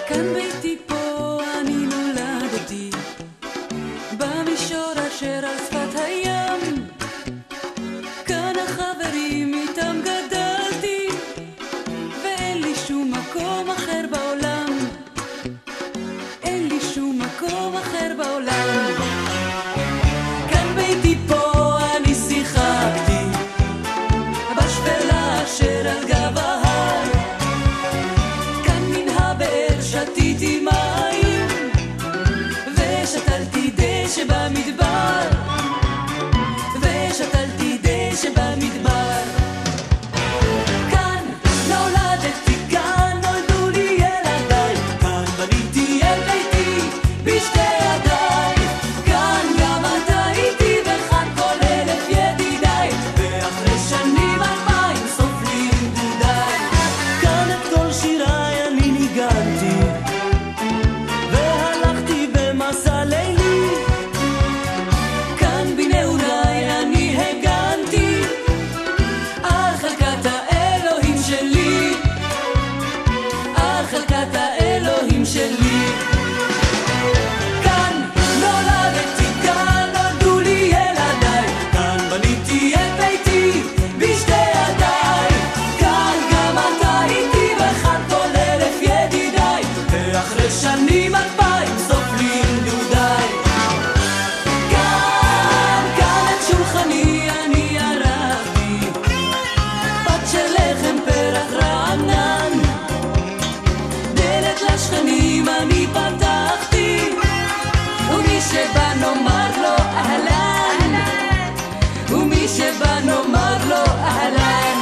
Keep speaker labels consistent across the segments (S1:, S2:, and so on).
S1: כאן ביתי פה אני נולדתי, במישור אשר על שפת הים, כאן החברים איתם גדלתי, ואין לי שום מקום אחר בעולם, אין לי שום מקום אחר בעולם. כאן ביתי פה אני שיחקתי, בשפלה אשר על גב ההר, כאן מן הבאר שתיתי מים, ושתלתי דשא במדבר, ושתלתי דשא במדבר. כאן נולדתי, כאן נולדו לי ילדיי, כאן בניתי את ביתי בשתי ידיי, כאן גם אתה איתי וכאן כל אלף ידידיי, ואחרי שנים 2000 סופרים דודיי. כאן את כל שיריי אני ניגנתי, והלכתי במסע לילי, כאן בנעוריי אני הגנתי על חלקת האלוהים שלי, על חלקת האלוהים שלי. כאן נולדתי, כאן נולדו לי ילדיי, כאן בניתי את ביתי בשתי ידיי, כאן גם אתה איתי וכאן כל אלף ידידיי, ואחרי שנים 2000 סופרים דודיי. כאן, כאן את שולחני אני ערכתי, פת של לחם פרח רענן, דלת לשכנים אני פתחתי, ומי שבא נאמר לו אהלן, ומי שבא נאמר לו אהלן.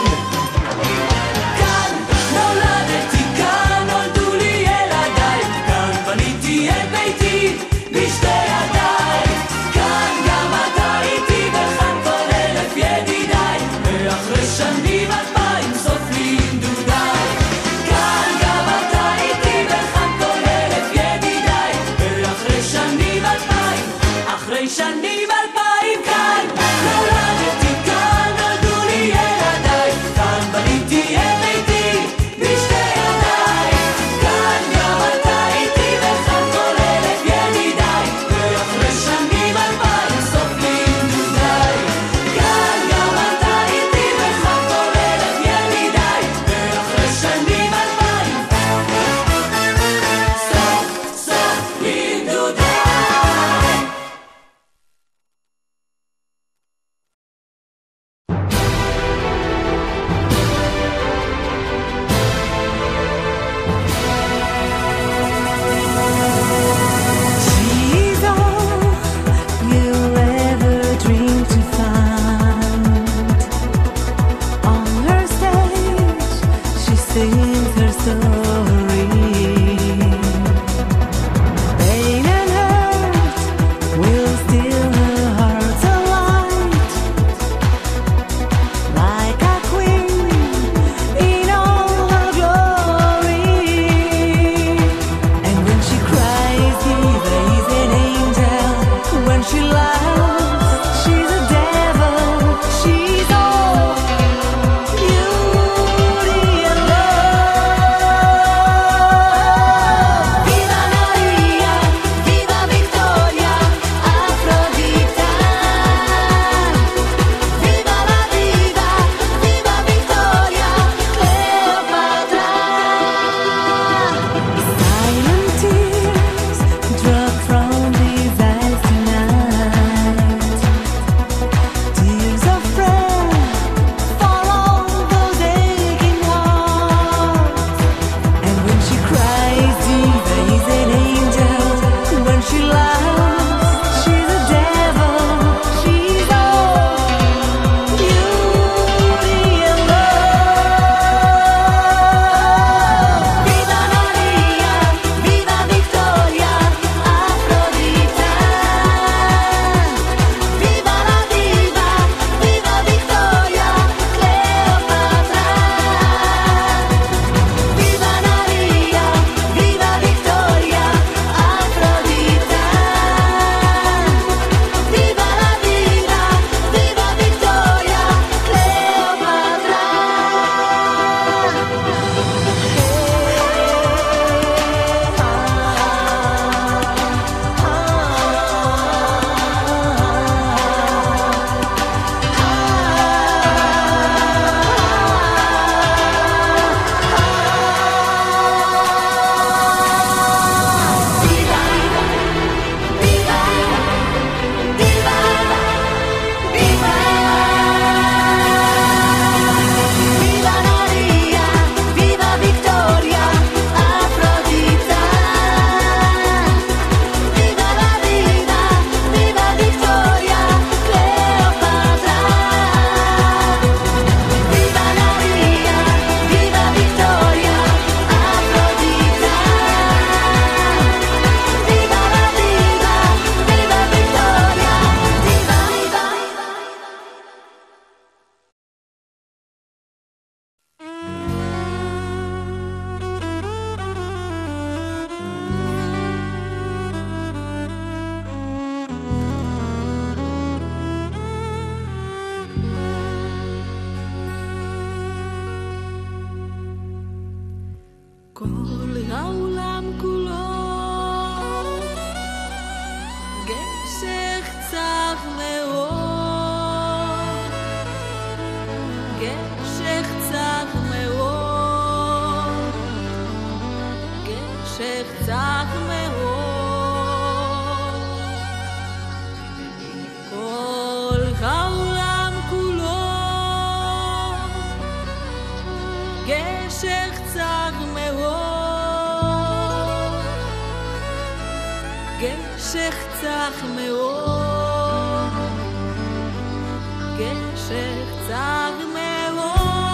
S1: כאן נולדתי, כאן נולדו לי ילדיי, כאן בניתי את ביתי בשתי ידיי, כאן גם אתה איתי וכאן כל אלף ידידיי, ואחרי שנים 2000 סופרים דודיי. כאן גם אתה איתי וכאן כל אלף ידידיי, ואחרי שנים 2000, אחרי שנים 2000, כאן נולדתי, כאן
S2: צח מאוד, כל העולם כולו גשך צח מאוד, גשך צח מאוד, גשך צח מאוד.